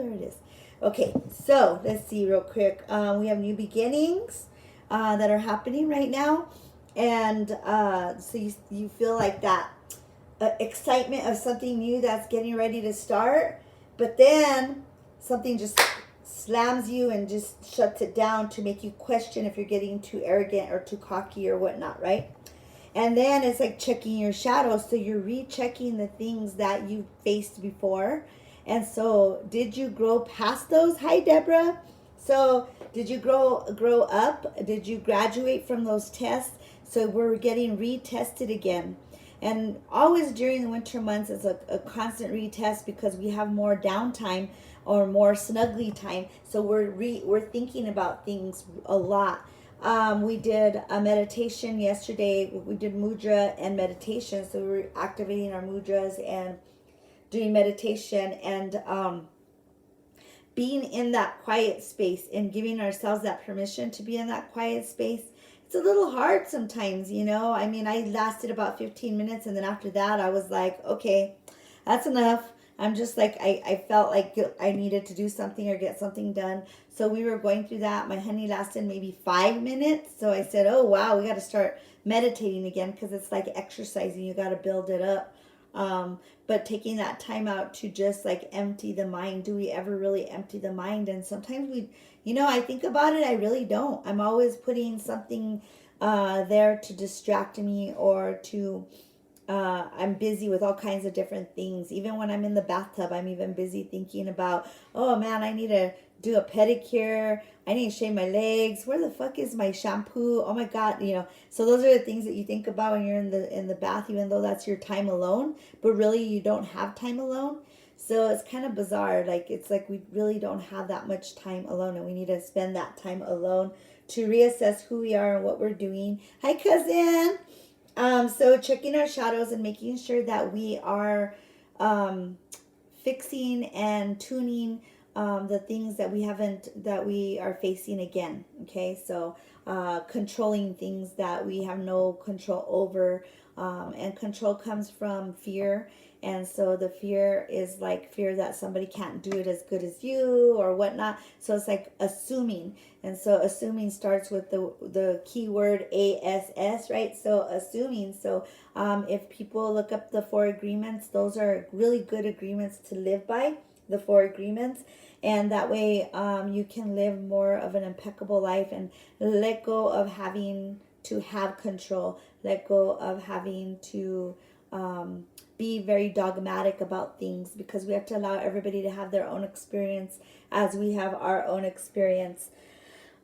there it is. Okay, so let's see real quick. We have new beginnings that are happening right now. And so you feel like that excitement of something new that's getting ready to start. But then something just slams you and just shuts it down to make you question if you're getting too arrogant or too cocky or whatnot, right? And then it's like checking your shadows. So you're rechecking the things that you faced before. And so did you grow past those? Hi, Deborah. So did you grow up? Did you graduate from those tests? So we're getting retested again. And always during the winter months is a constant retest because we have more downtime or more snuggly time. So we're thinking about things a lot. We did a meditation yesterday. We did mudra and meditation. So we were activating our mudras and doing meditation and being in that quiet space and giving ourselves that permission to be in that quiet space. It's a little hard sometimes, you know. I mean, I lasted about 15 minutes and then after that I was like, okay, that's enough. I'm just like, I felt like I needed to do something or get something done. So we were going through that. My honey lasted maybe 5 minutes. So I said, oh, wow, we got to start meditating again because it's like exercising. You got to build it up. But taking that time out to just like empty the mind. Do we ever really empty the mind? And sometimes we, you know, I think about it, I really don't. I'm always putting something there to distract me or to I'm busy with all kinds of different things. Even when I'm in the bathtub, I'm even busy thinking about, oh man, I need to do a pedicure. I need to shave my legs. Where the fuck is my shampoo? Oh my God, you know. So those are the things that you think about when you're in the bath, even though that's your time alone. But really, you don't have time alone. So it's kind of bizarre. Like it's like we really don't have that much time alone, and we need to spend that time alone to reassess who we are and what we're doing. Hi, cousin. So checking our shadows and making sure that we are fixing and tuning the things that we are facing again. Okay, so controlling things that we have no control over, and control comes from fear. And so the fear is like fear that somebody can't do it as good as you or whatnot. So it's like assuming. And so assuming starts with the keyword ASS, right? So assuming. So if people look up the 4 agreements, those are really good agreements to live by, the 4 agreements. And that way you can live more of an impeccable life and let go of having to have control, let go of having to be very dogmatic about things, because we have to allow everybody to have their own experience as we have our own experience.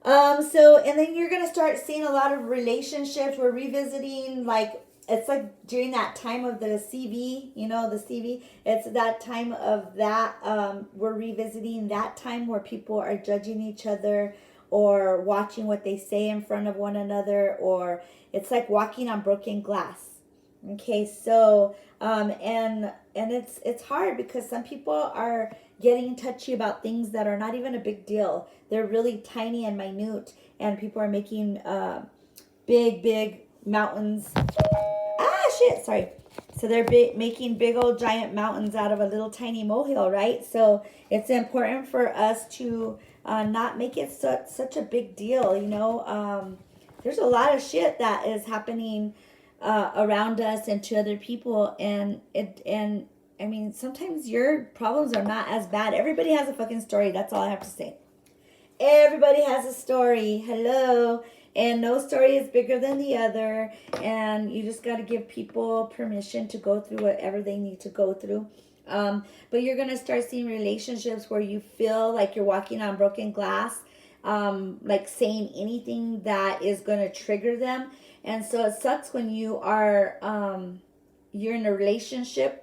So, and then you're going to start seeing a lot of relationships. We're revisiting, like, it's like during that time of the CV, you know, the CV, it's that time of that, we're revisiting that time where people are judging each other or watching what they say in front of one another, or it's like walking on broken glass. Okay, so and it's hard because some people are getting touchy about things that are not even a big deal. They're really tiny and minute, and people are making big mountains. Ah, shit! Sorry. So they're making big old giant mountains out of a little tiny molehill, right? So it's important for us to not make it such a big deal. You know, there's a lot of shit that is happening around us and to other people, and I mean, sometimes your problems are not as bad. Everybody has a fucking story. That's all I have to say. Everybody has a story. Hello. And no story is bigger than the other. And you just got to give people permission to go through whatever they need to go through. But you're going to start seeing relationships where you feel like you're walking on broken glass, like saying anything that is going to trigger them. And so it sucks when you are, you're in a relationship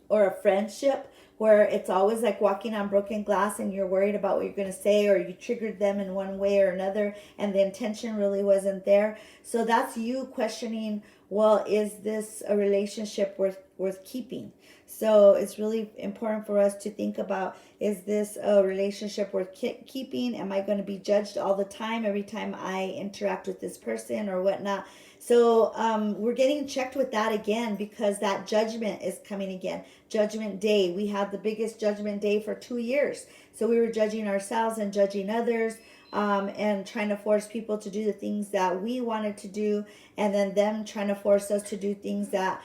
or a friendship where it's always like walking on broken glass and you're worried about what you're going to say, or you triggered them in one way or another and the intention really wasn't there. So that's you questioning, well, is this a relationship worth keeping? So it's really important for us to think about, is this a relationship worth keeping? Am I going to be judged all the time, every time I interact with this person or whatnot? So we're getting checked with that again, because that judgment is coming again. Judgment Day. We had the biggest judgment day for 2 years. So we were judging ourselves and judging others, and trying to force people to do the things that we wanted to do, and then them trying to force us to do things that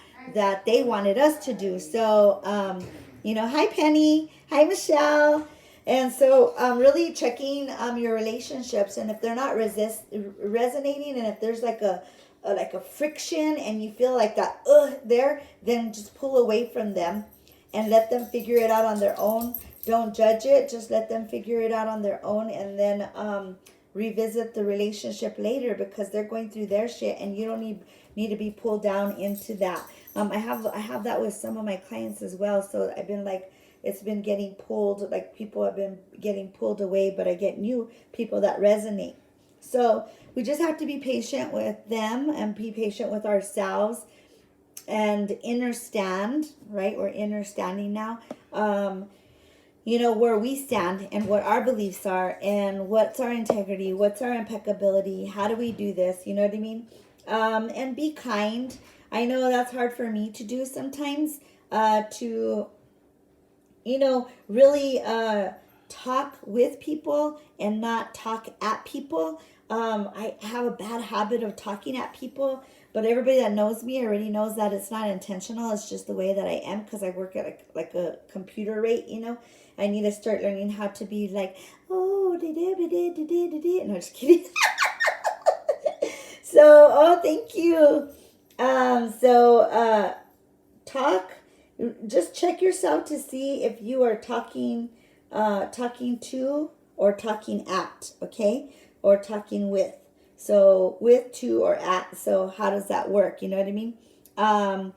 they wanted us to do. So, hi Penny, hi Michelle. And so really checking your relationships, and if they're not resonating, and if there's like a friction and you feel like that there, then just pull away from them and let them figure it out on their own. Don't judge it, just let them figure it out on their own, and then revisit the relationship later, because they're going through their shit and you don't need to be pulled down into that. I have that with some of my clients as well. So I've been like, it's been getting pulled, like people have been getting pulled away, but I get new people that resonate. So we just have to be patient with them and be patient with ourselves and understand, right? We're understanding now, where we stand and what our beliefs are and what's our integrity, what's our impeccability, how do we do this, you know what I mean? And be kind. I know that's hard for me to do sometimes, to, really talk with people and not talk at people. I have a bad habit of talking at people, but everybody that knows me already knows that it's not intentional. It's just the way that I am, because I work at a computer rate, I need to start learning how to be like, oh, no, just kidding. So, thank you. Talk. Just check yourself to see if you are talking to or talking at, okay, or talking with. So with, to, or at. So how does that work? You know what I mean? And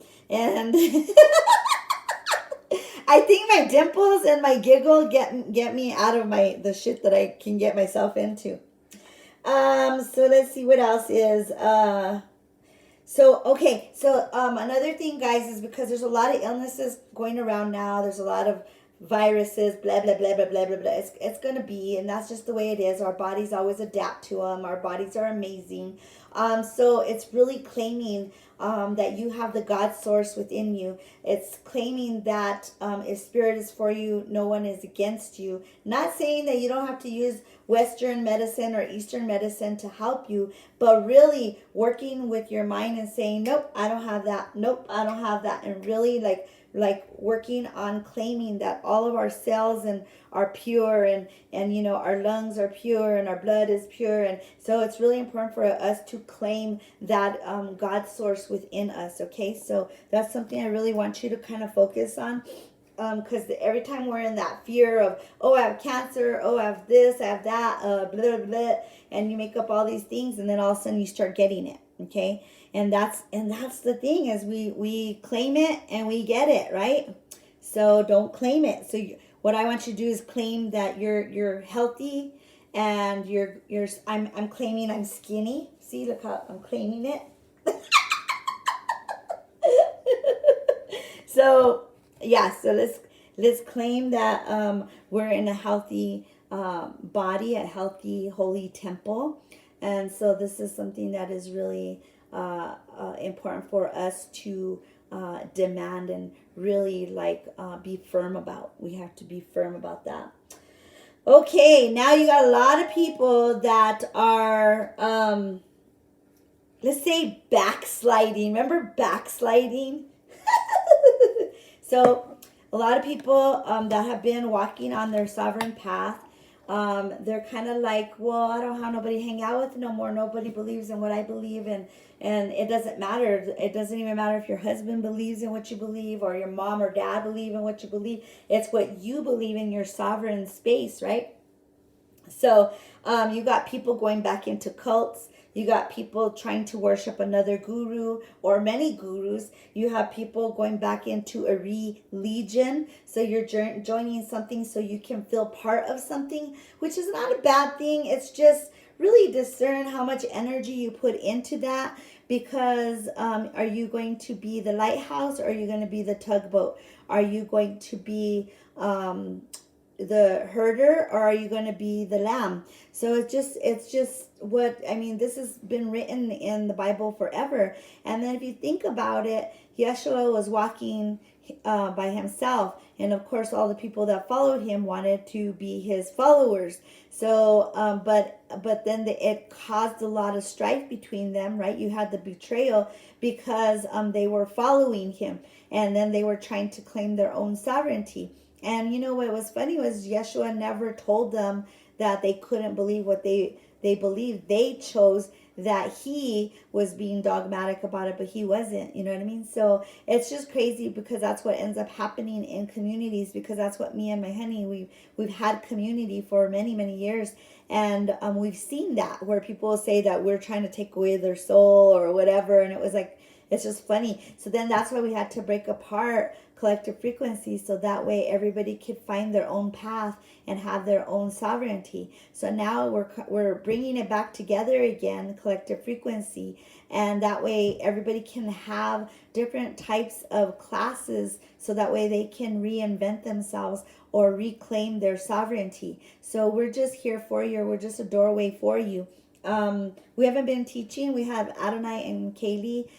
I think my dimples and my giggle get me out of the shit that I can get myself into. So let's see what else is. Another thing, guys, is because there's a lot of illnesses going around now. There's a lot of viruses, blah, blah, blah, blah, blah, blah, blah. It's going to be, and that's just the way it is. Our bodies always adapt to them. Our bodies are amazing. So it's really claiming that you have the God source within you. It's claiming that if spirit is for you, no one is against you. Not saying that you don't have to use Western medicine or Eastern medicine to help you, but really working with your mind and saying, nope, I don't have that. Nope, I don't have that. And really like working on claiming that all of our cells and are pure, and our lungs are pure, and our blood is pure. And so it's really important for us to claim that God source within us. Okay, so that's something I really want you to kind of focus on, because every time we're in that fear of, oh, I have cancer, oh, I have this, I have that, blah, blah, blah, and you make up all these things, and then all of a sudden you start getting it. Okay, and that's the thing, is we claim it and we get it, right? So don't claim it. So what I want you to do is claim that you're healthy, and I'm claiming I'm skinny. See, look how I'm claiming it. So yeah, so let's claim that we're in a healthy body, a healthy holy temple. And so this is something that is really important for us to demand and really be firm about. We have to be firm about that. Okay, now you got a lot of people that are, let's say, backsliding. Remember backsliding? So a lot of people that have been walking on their sovereign path, they're kind of like, well, I don't have nobody to hang out with no more. Nobody believes in what I believe in. And it doesn't matter. It doesn't even matter if your husband believes in what you believe, or your mom or dad believe in what you believe. It's what you believe in your sovereign space, right? So you got people going back into cults. You got people trying to worship another guru or many gurus. You have people going back into a religion. So you're joining something so you can feel part of something, which is not a bad thing. It's just really discern how much energy you put into that. because are you going to be the lighthouse, or are you going to be the tugboat? Are you going to be the herder, or are you going to be the lamb? So it's just what I mean. This has been written in the Bible forever. And then if you think about it, Yeshua was walking by himself, and of course all the people that followed him wanted to be his followers. So but then it caused a lot of strife between them, right? You had the betrayal because they were following him, and then they were trying to claim their own sovereignty. And you know what was funny was Yeshua never told them that they couldn't believe what they believed. They chose that he was being dogmatic about it, but he wasn't. You know what I mean? So it's just crazy, because that's what ends up happening in communities. Because that's what me and my honey, we've had community for many years, and we've seen that where people say that we're trying to take away their soul or whatever, and it was like, it's just funny. So then that's why we had to break apart collective frequency, so that way everybody could find their own path and have their own sovereignty. So now we're bringing it back together again, collective frequency, and that way everybody can have different types of classes, so that way they can reinvent themselves or reclaim their sovereignty. So we're just here for you. We're just a doorway for you. We haven't been teaching. We have Adonai and Kaylee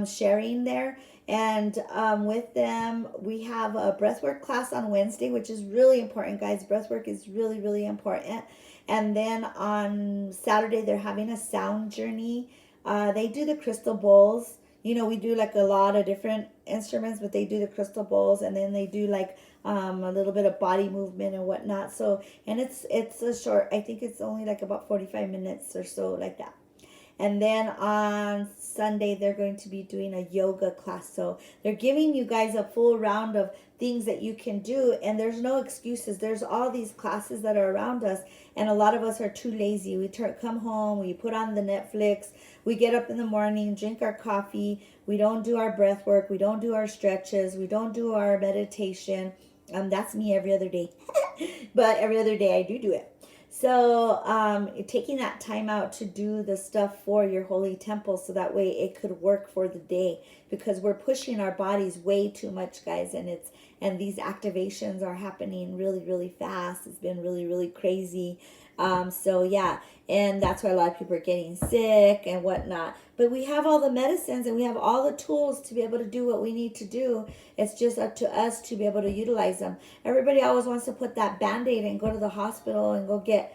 sharing there. And with them, we have a breathwork class on Wednesday, which is really important, guys. Breathwork is really important. And then on Saturday, they're having a sound journey. They do the crystal bowls. You know, we do like a lot of different instruments, but they do the crystal bowls, and then they do like a little bit of body movement and whatnot. So, and it's a short, I think it's only like about 45 minutes or so, like that. And then on Sunday, they're going to be doing a yoga class. So they're giving you guys a full round of things that you can do. And there's no excuses. There's all these classes that are around us. And a lot of us are too lazy. We come home, we put on the Netflix, we get up in the morning, drink our coffee. We don't do our breath work. We don't do our stretches. We don't do our meditation. That's me every other day. But every other day I do it. So taking that time out to do the stuff for your holy temple, so that way it could work for the day, because we're pushing our bodies way too much, guys, and these activations are happening really fast. It's been really crazy. So yeah, and that's why a lot of people are getting sick and whatnot. But we have all the medicines and we have all the tools to be able to do what we need to do. It's just up to us to be able to utilize them. Everybody always wants to put that Band-Aid and go to the hospital and go get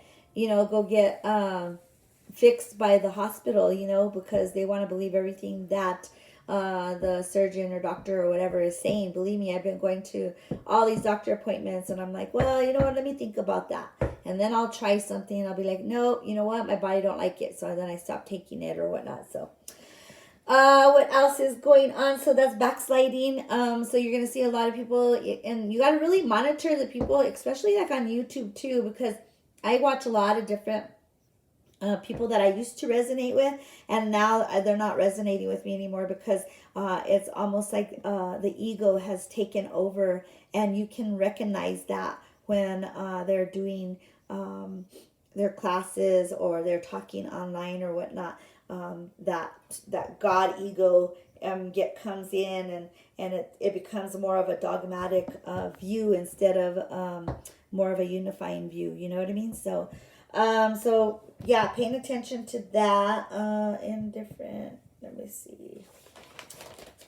fixed by the hospital, because they want to believe everything that the surgeon or doctor or whatever is saying. Believe me, I've been going to all these doctor appointments, and I'm like, well, you know what, let me think about that, and then I'll try something and I'll be like, no, you know what, my body don't like it, so then I stop taking it or whatnot. So what else is going on? So that's backsliding. So you're gonna see a lot of people, and you got to really monitor the people, especially like on YouTube too, because I watch a lot of different people that I used to resonate with, and now they're not resonating with me anymore, because it's almost like the ego has taken over, and you can recognize that when they're doing their classes or they're talking online or whatnot. That God ego comes in, and it becomes more of a dogmatic view instead of more of a unifying view. You know what I mean? So yeah, paying attention to that in different, let me see.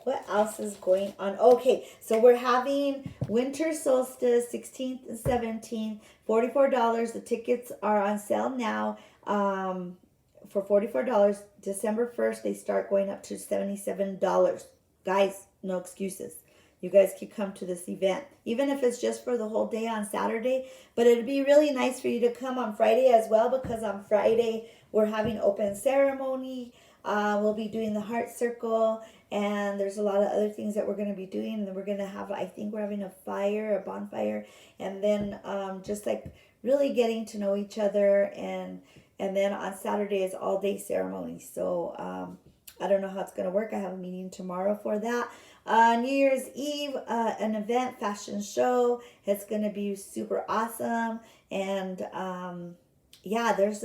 What else is going on? Okay, so we're having Winter Solstice, 16th and 17th, $44. The tickets are on sale now for $44. December 1st, they start going up to $77. Guys, no excuses. You guys can come to this event, even if it's just for the whole day on Saturday. But it'd be really nice for you to come on Friday as well, because on Friday we're having open ceremony. We'll be doing the heart circle, and there's a lot of other things that we're going to be doing. And then we're going to have, I think we're having a bonfire, and then just like really getting to know each other. And then on Saturday is all day ceremony. So I don't know how it's going to work. I have a meeting tomorrow for that. New Year's Eve, an event, fashion show. It's going to be super awesome. And yeah, there's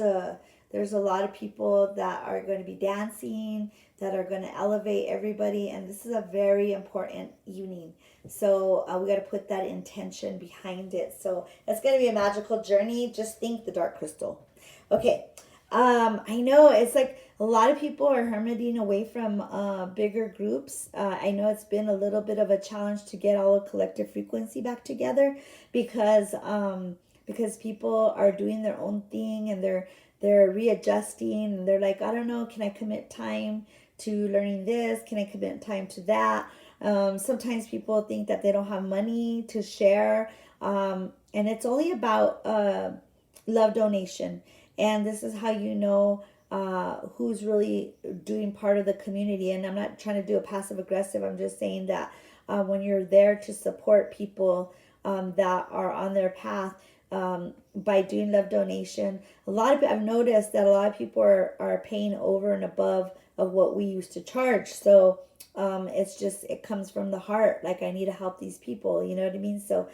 There's a lot of people that are going to be dancing, that are going to elevate everybody, and this is a very important evening. So we got to put that intention behind it. So it's going to be a magical journey. Just think the dark crystal. Okay. I know it's like a lot of people are hermiting away from bigger groups. I know it's been a little bit of a challenge to get all the collective frequency back together because people are doing their own thing and they're readjusting and they're like, I don't know, can I commit time to learning this? Can I commit time to that? Sometimes people think that they don't have money to share, and it's only about love donation. And this is how you know who's really doing part of the community. And I'm not trying to do a passive aggressive. I'm just saying that when you're there to support people that are on their path by doing love donation, I've noticed that a lot of people are paying over and above of what we used to charge. So it comes from the heart. Like, I need to help these people. You know what I mean? So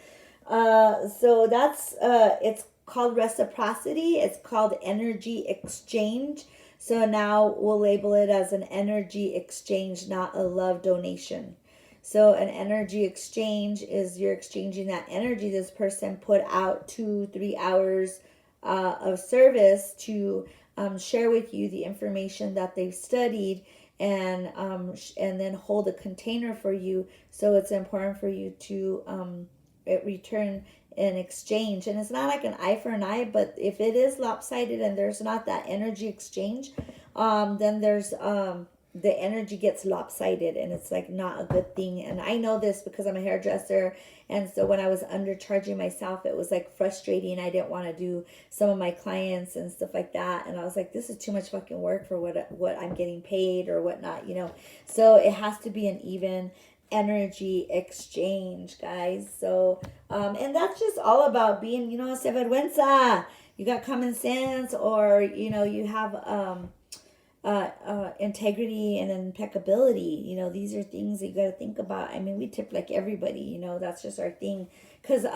that's it's called reciprocity. It's called energy exchange. So now we'll label it as an energy exchange, not a love donation. So an energy exchange is you're exchanging that energy this person put out 2-3 hours of service to share with you the information that they've studied, and then hold a container for you. So it's important for you to return an exchange. And it's not like an eye for an eye, but if it is lopsided and there's not that energy exchange, then there's the energy gets lopsided, and it's like not a good thing. And I know this because I'm a hairdresser, and so when I was undercharging myself, it was like frustrating. I didn't want to do some of my clients and stuff like that, and I was like, this is too much fucking work for what I'm getting paid or whatnot, you know. So it has to be an even energy exchange, guys. So and that's just all about being, sinvergüenza. You got common sense, or you have integrity and impeccability. These are things that you got to think about. I mean, we tip like everybody. That's just our thing. Because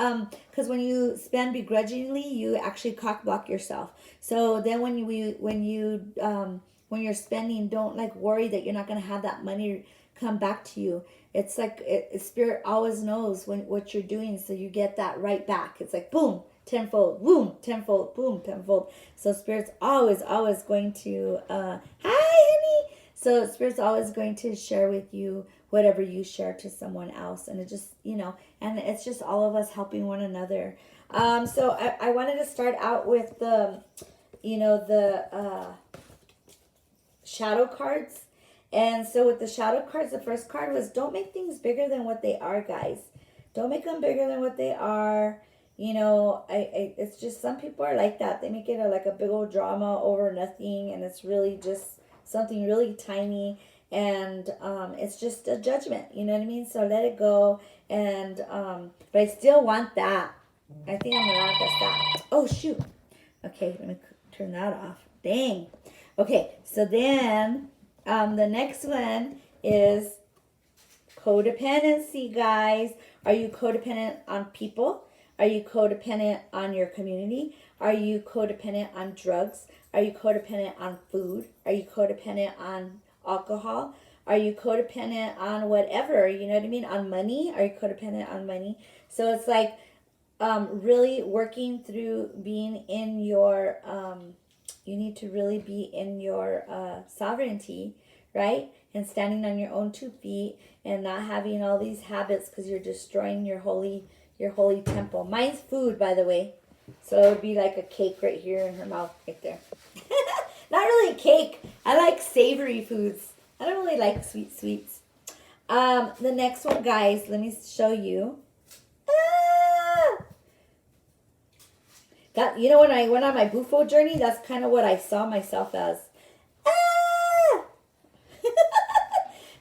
when you spend begrudgingly, you actually cock block yourself. So then when you're spending, don't like worry that you're not going to have that money come back to you. It's like spirit always knows what you're doing, so you get that right back. It's like boom, tenfold, boom, tenfold, boom, tenfold. So spirit's always going to hi honey. So spirit's always going to share with you whatever you share to someone else, and it just and it's just all of us helping one another. So I wanted to start out with the shadow cards. And so with the shadow cards, the first card was, don't make things bigger than what they are, guys. Don't make them bigger than what they are. It's just, some people are like that. They make it like a big old drama over nothing, and it's really just something really tiny, and it's just a judgment. You know what I mean? So let it go. And but I still want that. I think I'm gonna manifest that. Oh shoot. Okay, let me turn that off. Dang. Okay, so then. The next one is codependency, guys. Are you codependent on people? Are you codependent on your community? Are you codependent on drugs? Are you codependent on food? Are you codependent on alcohol? Are you codependent on whatever? You know what I mean? On money? Are you codependent on money? So it's like really working through being in your you need to really be in your sovereignty, right? And standing on your own 2 feet and not having all these habits, because you're destroying your holy temple. Mine's food, by the way. So it would be like a cake right here in her mouth, right there. Not really a cake. I like savory foods. I don't really like sweets. The next one, guys, let me show you. That, when I went on my Bufo journey, that's kind of what I saw myself as.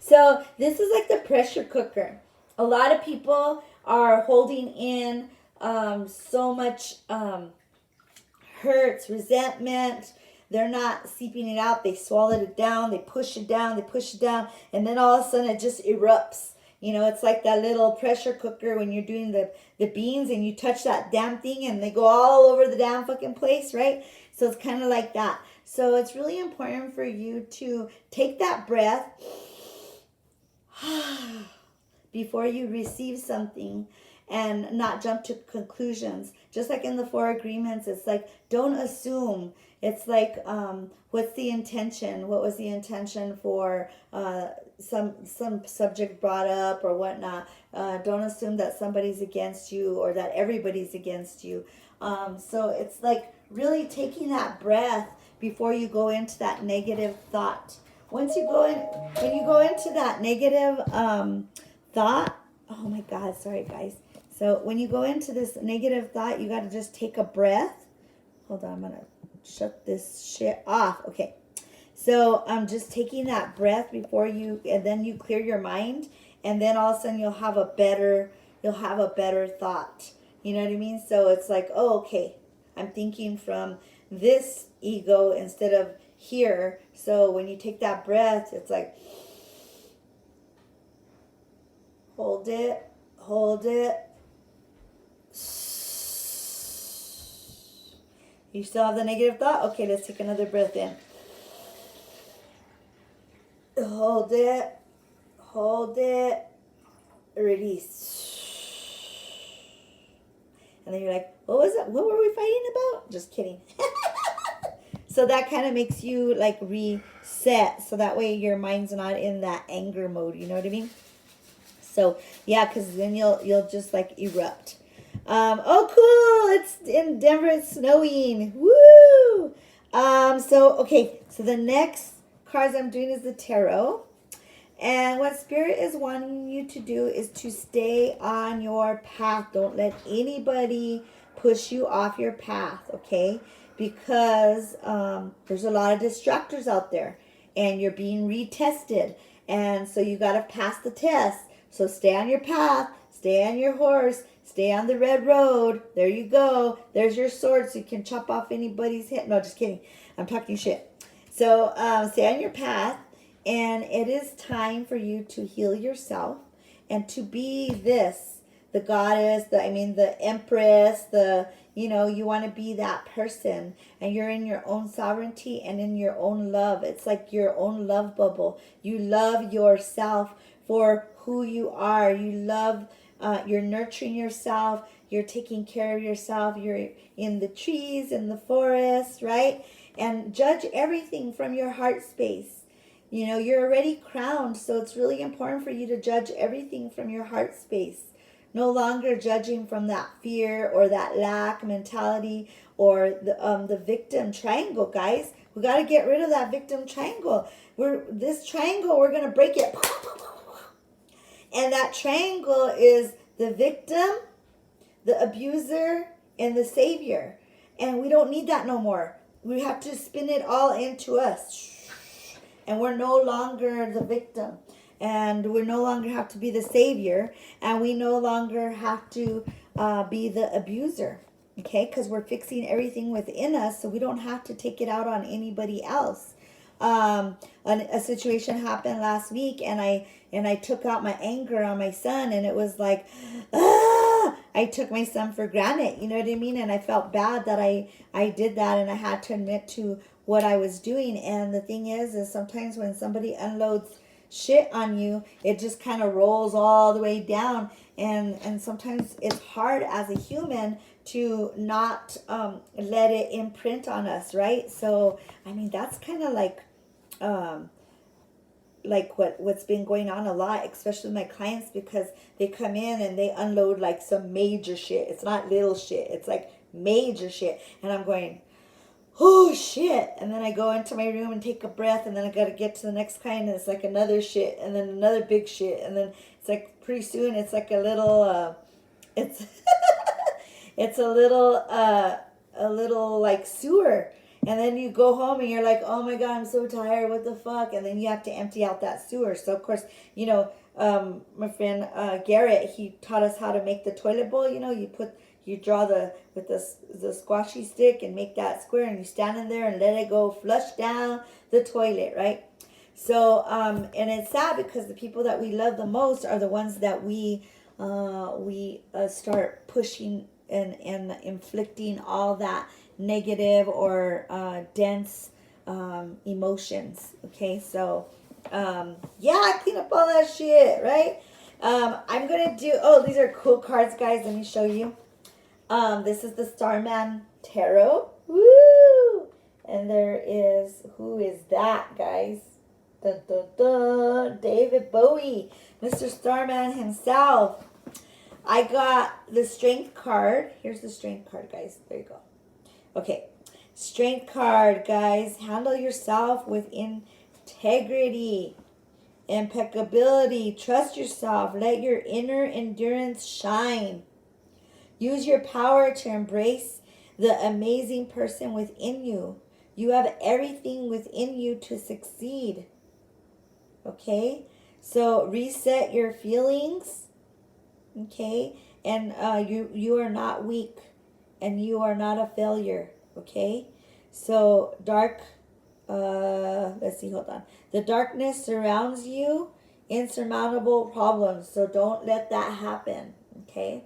So this is like the pressure cooker. A lot of people are holding in so much hurts, resentment. They're not seeping it out. They swallowed it down. They push it down. And then all of a sudden it just erupts. It's like that little pressure cooker when you're doing the beans and you touch that damn thing and they go all over the damn fucking place, right? So it's kind of like that. So it's really important for you to take that breath before you receive something and not jump to conclusions. Just like in the four agreements, it's like, don't assume. It's like, what's the intention? What was the intention for some subject brought up or whatnot? Don't assume that somebody's against you or that everybody's against you. So it's like really taking that breath before you go into that negative thought. Once you go in, when you go into that negative thought, oh my God, sorry guys. So when you go into this negative thought, you got to just take a breath. Hold on, I'm going to shut this shit off. Okay. So I'm just taking that breath before you, and then you clear your mind, and then all of a sudden you'll have a better thought. You know what I mean? So it's like, oh, okay, I'm thinking from this ego instead of here. So when you take that breath, it's like, hold it, You still have the negative thought? Okay, let's take another breath in. Hold it, release. And then you're like, what was it? What were we fighting about? Just kidding. So that kind of makes you like reset. So that way your mind's not in that anger mode. You know what I mean? So yeah, because then you'll just like erupt. Oh, cool! It's in Denver. It's snowing. Woo! So the next cards I'm doing is the tarot, and what Spirit is wanting you to do is to stay on your path. Don't let anybody push you off your path, okay? Because there's a lot of distractors out there, and you're being retested, and so you got to pass the test. So stay on your path, stay on your horse, stay on the red road. There you go. There's your sword so you can chop off anybody's head. No, just kidding. I'm talking shit. So stay on your path, and it is time for you to heal yourself and to be the goddess, the empress, you want to be that person, and you're in your own sovereignty and in your own love. It's like your own love bubble. You love yourself for who you are. You love, you're nurturing yourself. You're taking care of yourself. You're in the trees, in the forest, right? And judge everything from your heart space. You're already crowned, so it's really important for you to judge everything from your heart space. No longer judging from that fear or that lack mentality or the victim triangle, guys. We got to get rid of that victim triangle. This triangle, we're going to break it. And that triangle is the victim, the abuser, and the savior. And we don't need that no more. We have to spin it all into us. And we're no longer the victim. And we no longer have to be the savior. And we no longer have to be the abuser. Okay? Because we're fixing everything within us, so we don't have to take it out on anybody else. A situation happened last week, and I took out my anger on my son, and it was like, I took my son for granted, you know what I mean? And I felt bad that I did that, and I had to admit to what I was doing. And the thing is sometimes when somebody unloads shit on you, it just kind of rolls all the way down, and sometimes it's hard as a human to not let it imprint on us, right? So that's kind of like what's been going on a lot, especially with my clients, because they come in and they unload like some major shit. It's not little shit, it's like major shit, and I'm going, oh shit, and then I go into my room and take a breath, and then I got to get to the next client, and it's like another shit, and then another big shit, and then it's like pretty soon it's like a little it's it's a little like sewer. And then you go home and you're like, oh my God, I'm so tired. What the fuck? And then you have to empty out that sewer. So, of course, my friend Garrett, he taught us how to make the toilet bowl. You draw with the squashy stick and make that square, and you stand in there and let it go flush down the toilet, right? So, and it's sad because the people that we love the most are the ones that we start pushing and inflicting all that negative or dense emotions. Okay, so yeah, clean up all that shit, right? I'm gonna do. Oh, these are cool cards, guys. Let me show you. This is the Starman Tarot. Woo! And there is, who is that, guys? Dun, dun, dun. David Bowie, Mr. Starman himself. I got the Strength card. Here's the Strength card, guys. There you go. Okay. Strength card, guys. Handle yourself with integrity, impeccability. Trust yourself. Let your inner endurance shine. Use your power to embrace the amazing person within you. You have everything within you to succeed. Okay? So reset your feelings. Okay? And you are not weak. And you are not a failure. Okay? So let's see, hold on. The darkness surrounds you. Insurmountable problems. So don't let that happen. Okay?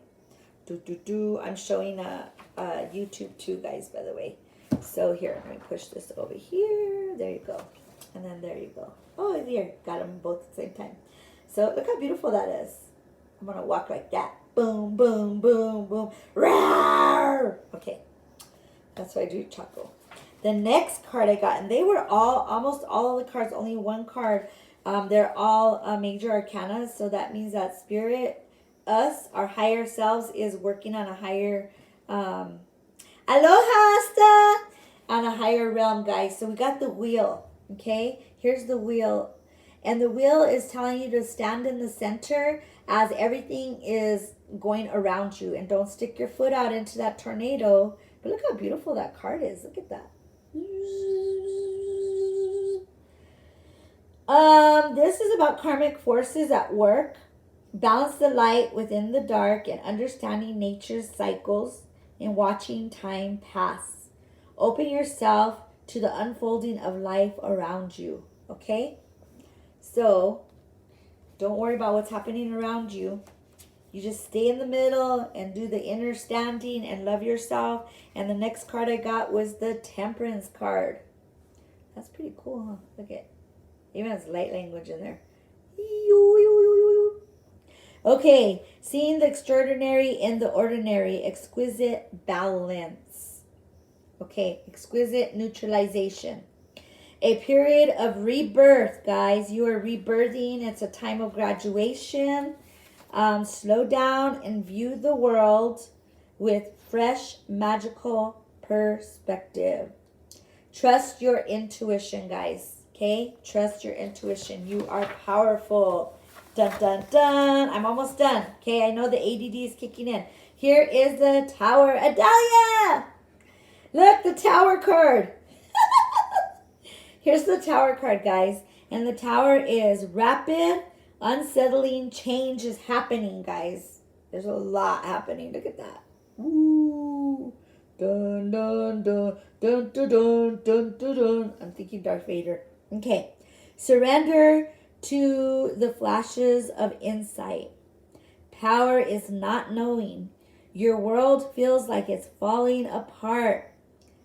I'm showing YouTube too, guys, by the way. So here, let me push this over here. There you go. And then there you go. Oh, there. Got them both at the same time. So look how beautiful that is. I'm going to walk like that. Boom, boom, boom, boom. Rawr! Okay. That's why I do Choco. The next card I got, and they were almost all of the cards, only one card. They're all major arcana. So that means that spirit, us, our higher selves, is working on a higher aloha Asta, on a higher realm, guys. So we got the wheel. Okay, here's the wheel, and the wheel is telling you to stand in the center as everything is going around you, and don't stick your foot out into that tornado. But look how beautiful that card is. Look at that. This is about karmic forces at work. Balance the light within the dark and understanding nature's cycles and watching time pass. Open yourself to the unfolding of life around you. Okay? So, don't worry about what's happening around you. You just stay in the middle and do the inner standing and love yourself. And the next card I got was the Temperance card. That's pretty cool, huh? Look at it. Even has light language in there. Okay, seeing the extraordinary in the ordinary, exquisite balance. Okay, exquisite neutralization. A period of rebirth, guys. You are rebirthing. It's a time of graduation. Slow down and view the world with fresh, magical perspective. Trust your intuition, guys. Okay? Trust your intuition. You are powerful. Dun, dun, dun. I'm almost done. Okay, I know the ADD is kicking in. Here is the Tower. Adalia! Look, the Tower card. Here's the Tower card, guys. And the Tower is rapid, unsettling change is happening, guys. There's a lot happening. Look at that. Woo. Dun, dun, dun, dun, dun, dun, dun, dun, dun. I'm thinking Darth Vader. Okay. Surrender to the flashes of insight. Power is not knowing. Your world feels like it's falling apart.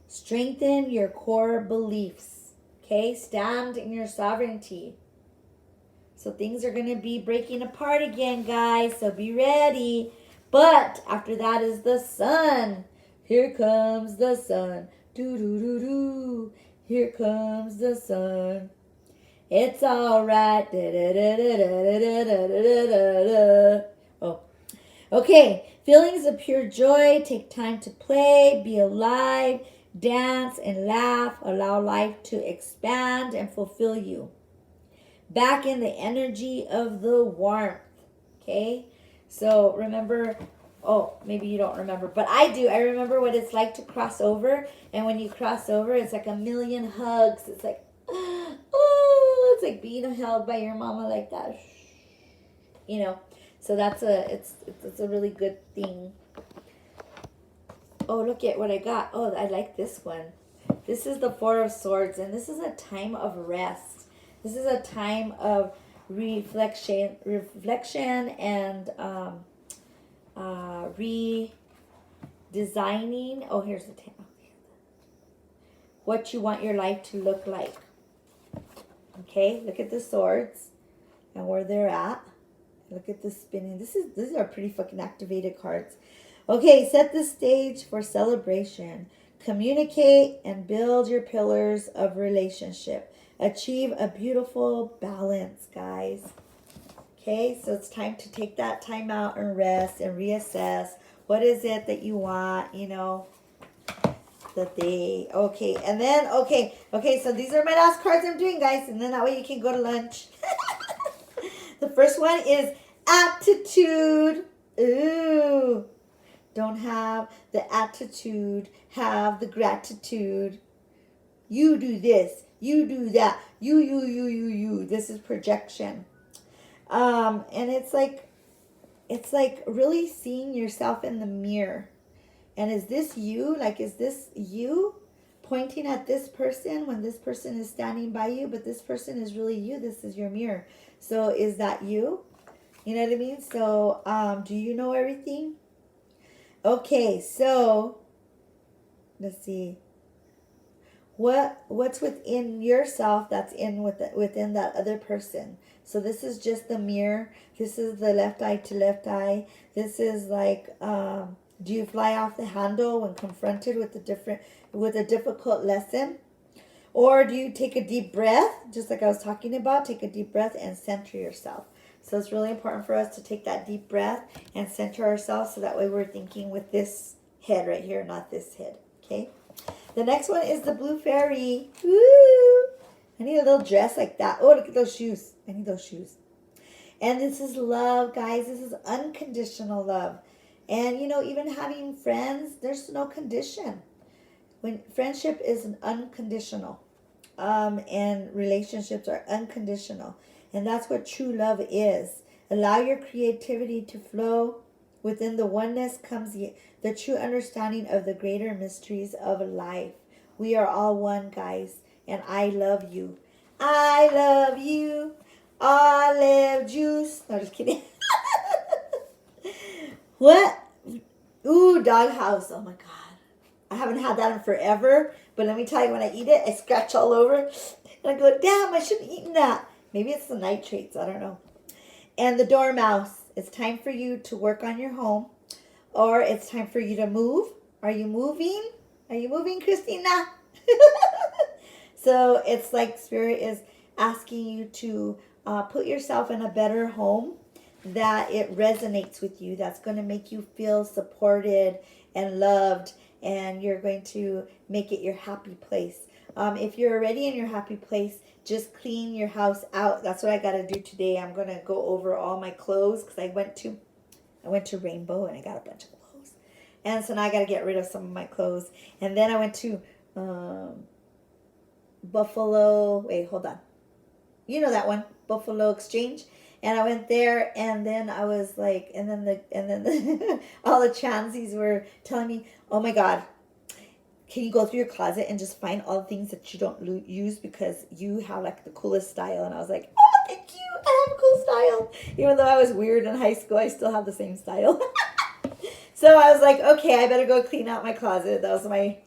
Strengthen your core beliefs. Okay? Stand in your sovereignty. So things are going to be breaking apart again, guys. So be ready. But after that is the sun. Here comes the sun. Do do do do. Here comes the sun. It's all right. Oh. Okay. Feelings of pure joy. Take time to play. Be alive. Dance and laugh. Allow life to expand and fulfill you. Back in the energy of the warmth. Okay? So remember, oh, maybe you don't remember, but I do. I remember what it's like to cross over. And when you cross over, it's like a million hugs. It's like, oh, it's like being held by your mama like that. You know, so that's it's a really good thing. Oh, look at what I got. Oh, I like this one. This is the Four of Swords, and this is a time of rest. This is a time of reflection and redesigning. Oh, here's the what you want your life to look like. Okay, look at the swords and where they're at. Look at the spinning. These are pretty fucking activated cards. Okay, set the stage for celebration. Communicate and build your pillars of relationship. Achieve a beautiful balance, guys. Okay, so it's time to take that time out and rest and reassess. What is it that you want, you know, that they, okay. And then, okay, so these are my last cards I'm doing, guys. And then that way you can go to lunch. The first one is attitude. Ooh. Don't have the attitude, have the gratitude. You do this, you do that, you. This is projection. And it's like really seeing yourself in the mirror. And is this you? Like, is this you pointing at this person when this person is standing by you, but this person is really you? This is your mirror. So is that you? You know what I mean? So do you know everything? Okay, so let's see. What's within yourself that's within that other person? So this is just the mirror. This is the left eye to left eye. This is like, do you fly off the handle when confronted with a difficult lesson? Or do you take a deep breath, just like I was talking about, take a deep breath and center yourself. So it's really important for us to take that deep breath and center ourselves so that way we're thinking with this head right here, not this head, okay? The next one is the blue fairy. Woo! I need a little dress like that. Oh, look at those shoes. I need those shoes. And this is love, guys. This is unconditional love. And, you know, even having friends, there's no condition. When friendship is an unconditional, and relationships are unconditional. And that's what true love is. Allow your creativity to flow. Within the oneness comes the true understanding of the greater mysteries of life. We are all one, guys. And I love you. I love you. Olive juice. No, just kidding. What? Ooh, doghouse. Oh my God. I haven't had that in forever. But let me tell you, when I eat it, I scratch all over. And I go, damn, I shouldn't have eaten that. Maybe it's the nitrates. I don't know. And the dormouse. It's time for you to work on your home. Or it's time for you to move. Are you moving? Are you moving, Christina? So it's like Spirit is asking you to put yourself in a better home, that it resonates with you, that's going to make you feel supported and loved, and you're going to make it your happy place. If you're already in your happy place, just clean your house out. That's what I got to do today. I'm going to go over all my clothes because I went to Rainbow and I got a bunch of clothes. And so now I got to get rid of some of my clothes. And then I went to Buffalo. Wait, hold on. You know that one, Buffalo Exchange. And I went there, and then I was like, and then all the transies were telling me, "Oh my God, can you go through your closet and just find all the things that you don't use because you have like the coolest style?" And I was like, "Oh, thank you. I have a cool style." Even though I was weird in high school, I still have the same style. So I was like, okay, I better go clean out my closet. That was my,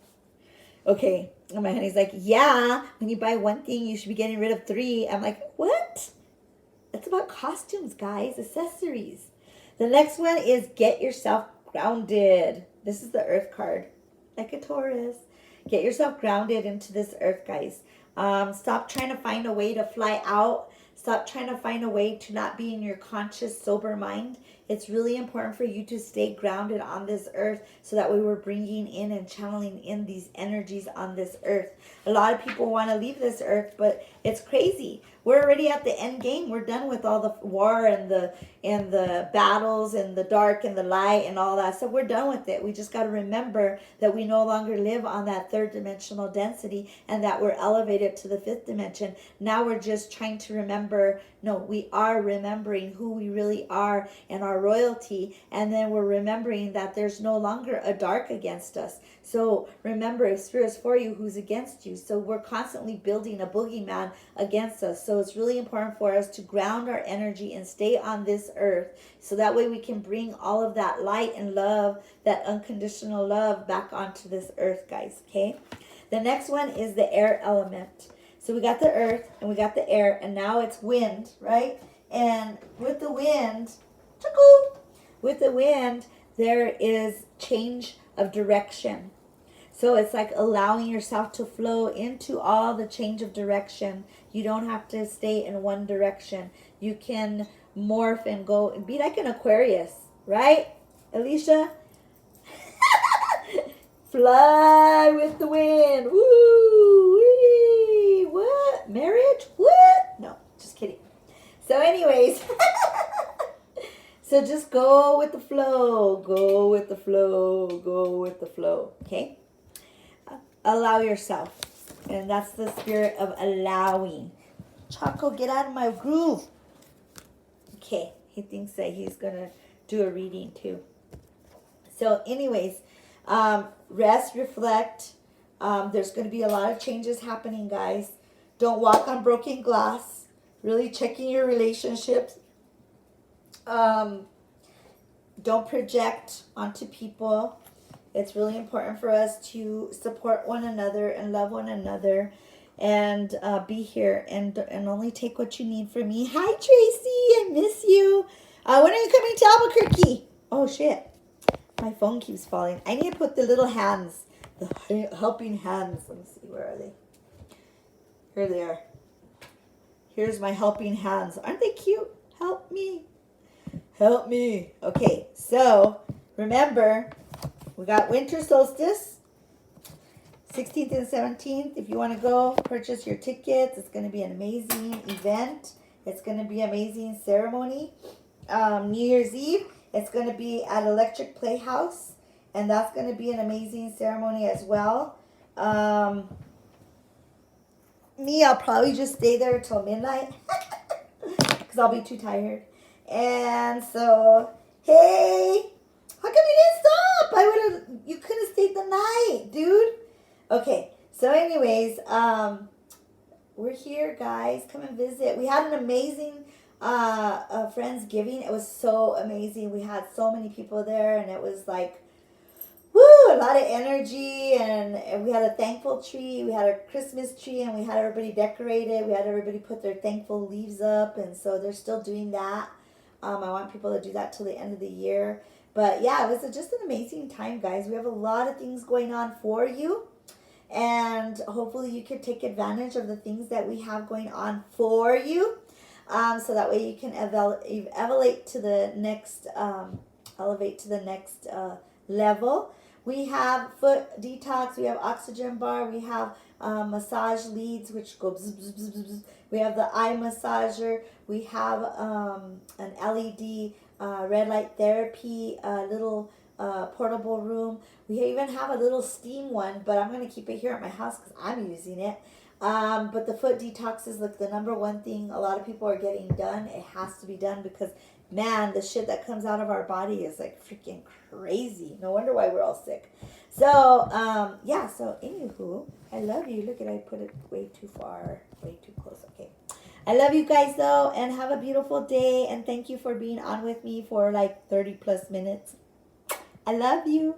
okay. And my honey's like, yeah, when you buy one thing, you should be getting rid of 3. I'm like, what? It's about costumes, guys, accessories. The next one is get yourself grounded. This is the Earth card, like a Taurus. Get yourself grounded into this Earth, guys. Stop trying to find a way to fly out. Stop trying to find a way to not be in your conscious, sober mind. It's really important for you to stay grounded on this earth so that way we're bringing in and channeling in these energies on this earth. A lot of people want to leave this earth, but it's crazy. We're already at the end game. We're done with all the war and the battles and the dark and the light and all that. So we're done with it. We just got to remember that we no longer live on that 3rd dimensional density and that we're elevated to the 5th dimension. Now we're just trying to remember, no, we are remembering who we really are and our royalty. And then we're remembering that there's no longer a dark against us. So remember, if Spirit is for you, who's against you? So we're constantly building a boogeyman against us. So it's really important for us to ground our energy and stay on this earth. So that way we can bring all of that light and love, that unconditional love back onto this earth, guys. Okay? The next one is the air element. So we got the earth and we got the air, and now it's wind, right? And with the wind, with the wind, there is change of direction. So it's like allowing yourself to flow into all the change of direction. You don't have to stay in one direction. You can morph and go and be like an Aquarius, right, Alicia? Fly with the wind. Woo! Wee! What? Marriage? What? No, just kidding. So anyways, so just go with the flow. Go with the flow. Go with the flow. Okay? Allow yourself. And that's the spirit of allowing. Choco, get out of my groove. Okay. He thinks that he's going to do a reading too. So anyways, rest, reflect. There's going to be a lot of changes happening, guys. Don't walk on broken glass. Really checking your relationships. Don't project onto people. It's really important for us to support one another and love one another, and be here and only take what you need from me. Hi, Tracy. I miss you. When are you coming to Albuquerque? Oh, shit. My phone keeps falling. I need to put the little hands, the helping hands. Let me see. Where are they? Here they are. Here's my helping hands. Aren't they cute? Help me. Help me. Okay, so remember, we got winter solstice, 16th and 17th. If you want to go, purchase your tickets. It's going to be an amazing event. It's going to be an amazing ceremony. New Year's Eve, it's going to be at Electric Playhouse, and that's going to be an amazing ceremony as well. Me, I'll probably just stay there till midnight because I'll be too tired. And so, hey, how come you didn't stop? You could have stayed the night, dude. Okay, so anyways, we're here, guys. Come and visit. We had an amazing Friendsgiving. It was so amazing. We had so many people there, and it was like, woo, a lot of energy, and we had a thankful tree. We had a Christmas tree, and we had everybody decorated. We had everybody put their thankful leaves up, and so they're still doing that. I want people to do that till the end of the year. But yeah, it was just an amazing time, guys. We have a lot of things going on for you, and hopefully you can take advantage of the things that we have going on for you, so that way you can elevate to the next level. We have foot detox. We have oxygen bar. We have massage leads, which go bzz, bzz, bzz, bzz. We have the eye massager. We have an LED red light therapy, little portable room. We even have a little steam one, but I'm going to keep it here at my house because I'm using it. But the foot detox is like the number one thing a lot of people are getting done. It has to be done because, man, the shit that comes out of our body is like freaking crazy. No wonder why we're all sick. So, yeah, so anywho, I love you. Look at, I put it way too far, way too close. Okay. I love you guys though, and have a beautiful day, and thank you for being on with me for like 30 plus minutes. I love you.